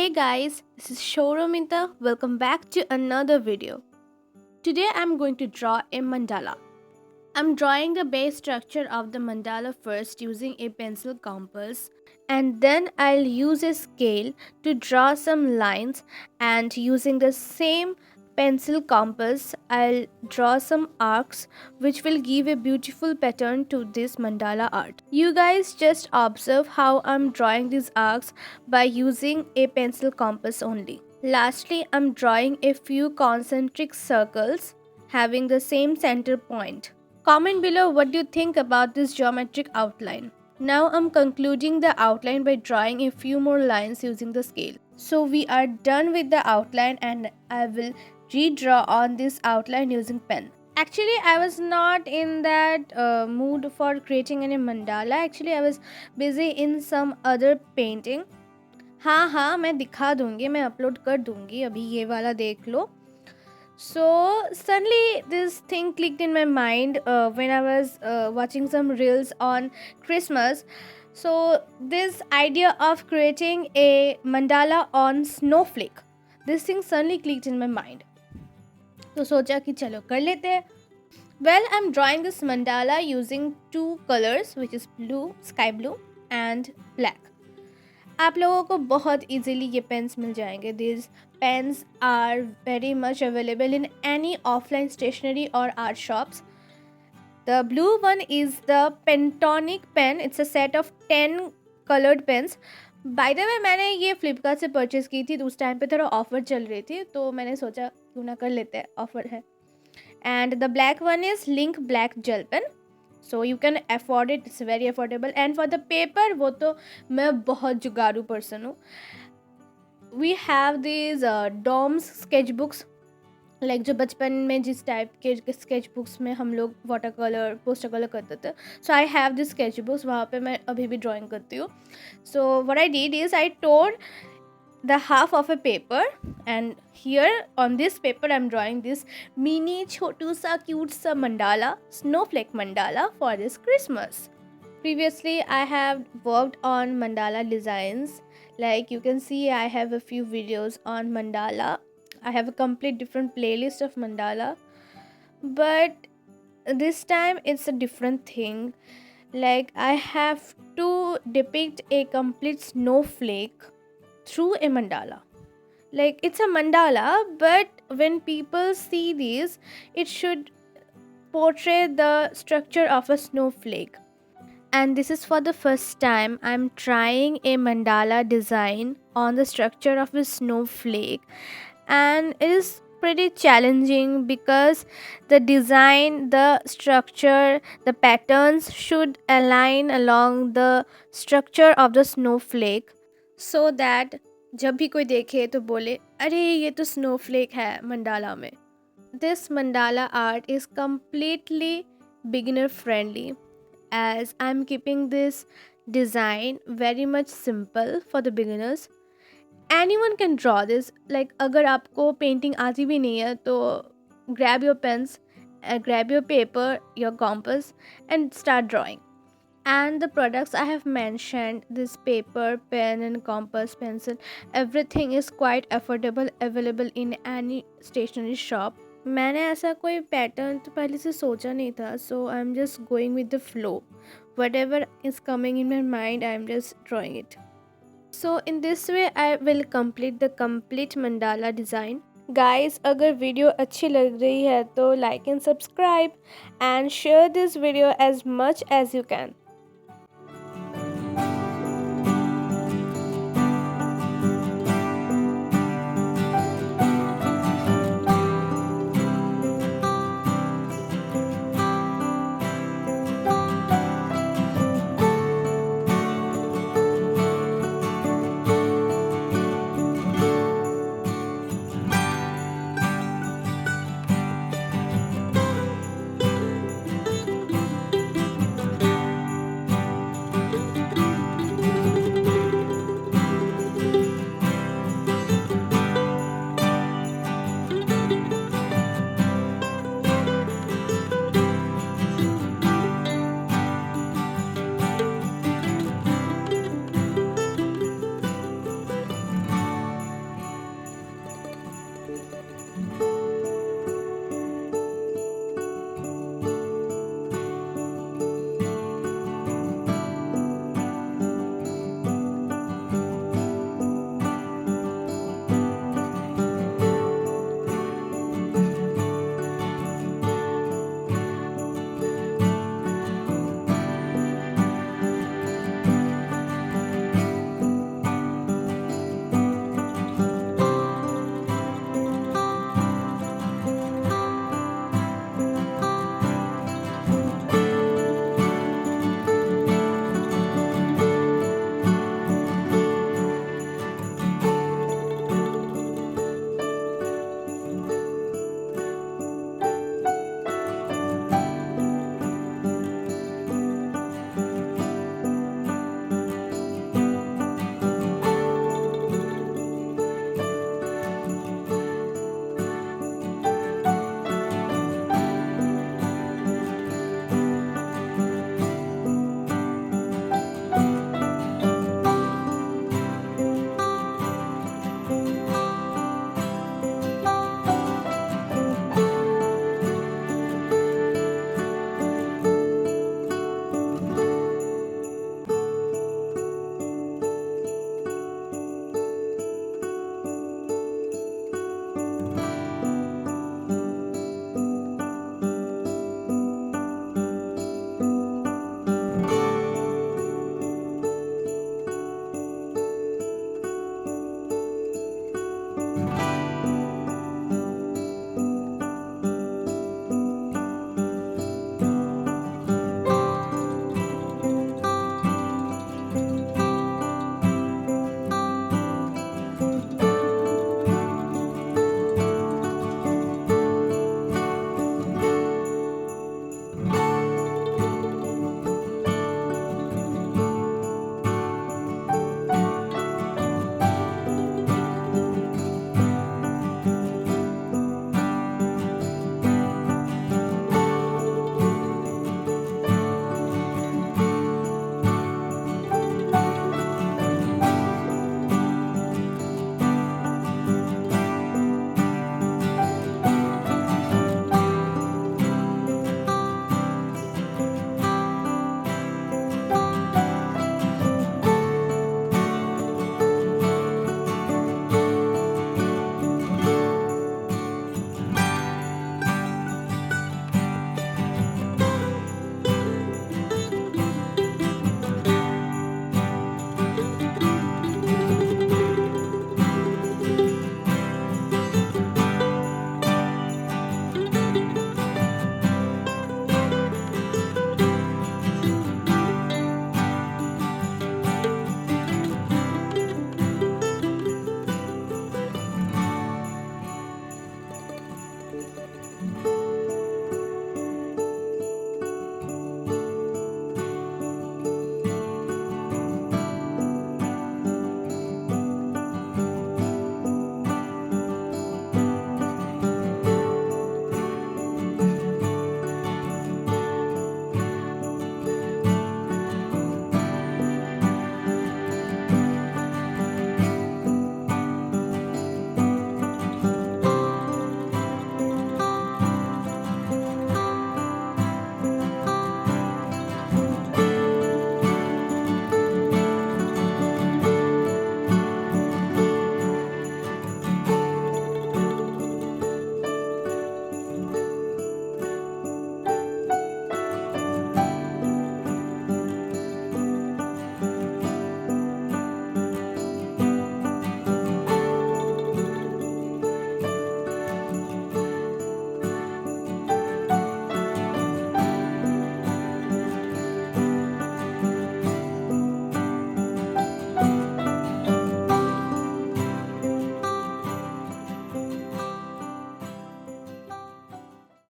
Hey guys, this is Souramita. Welcome back to another video. Today I'm going to draw a mandala. I'm drawing the base structure of the mandala first using a pencil compass, and then I'll use a scale to draw some lines, and using the same pencil compass I'll draw some arcs which will give a beautiful pattern to this mandala art. You guys just observe how I'm drawing these arcs by using a pencil compass only. Lastly, I'm drawing a few concentric circles having the same center point. Comment below what you think about this geometric outline. Now I'm concluding the outline by drawing a few more lines using the scale. So we are done with the outline and I will redraw on this outline using pen. Actually, I was not in that mood for creating any mandala. Actually, I was busy in some other painting. हाँ मैं दिखा दूंगी, मैं upload कर दूंगी, अभी ये वाला देख लो. So suddenly this thing clicked in my mind when I was watching some reels on Christmas. So this idea of creating a mandala on snowflake, this thing suddenly clicked in my mind. तो सोचा कि चलो कर लेते हैं. Well, I'm drawing this mandala using two colors, which is blue, sky blue and black. आप लोगों को बहुत इजीली ये पेन्स मिल जाएंगे. These pens are very much available in any offline stationery or art shops. The blue one is the Pentonic pen. It's a set of 10 colored pens. By the way, मैंने ये फ्लिपकार्ट से purchase की थी, तो उस time पे थोड़ा offer चल रही थी, तो मैंने सोचा क्यों ना कर लेते हैं, ऑफ़र है. And the black one is Link Black Gel Pen. So you can afford it, it's very affordable. And for the paper, वो तो मैं बहुत जुगाड़ू person हूँ. We have these DOMS sketchbooks, like जो बचपन में जिस टाइप के sketchbooks में हम लोग वाटर कलर पोस्टर कलर करते थे. So I have this sketchbooks, वहाँ पे मैं अभी भी drawing करती हूँ. So what I did is I tore the half of a paper, and here on this paper I'm drawing this mini chotu sa cute sa mandala, snowflake mandala for this Christmas. Previously I have worked on mandala designs. Like you can see, I have a few videos on mandala. I have a complete different playlist of mandala, but this time it's a different thing. Like I have to depict a complete snowflake through a mandala. Like it's a mandala, but when people see this, it should portray the structure of a snowflake. And this is for the first time I'm trying a mandala design on the structure of a snowflake, and it is pretty challenging because the design, the structure, the patterns should align along the structure of the snowflake, so that जब भी कोई देखे तो बोले अरे ये तो snowflake है mandala में. This mandala art is completely beginner friendly, as I'm keeping this design very much simple for the beginners. Anyone can draw this. Like अगर आपको painting आती भी नहीं है तो grab your pens, grab your paper, your compass and start drawing. And the products I have mentioned, this paper, pen and compass, pencil, everything is quite affordable, available in any stationery shop. मैंने ऐसा कोई pattern तो पहले से सोचा नहीं था, so I'm just going with the flow. Whatever is coming in my mind, I'm just drawing it. So in this way I will complete the complete mandala design. Guys, अगर वीडियो अच्छी लग रही है तो like and subscribe and share this video as much as you can.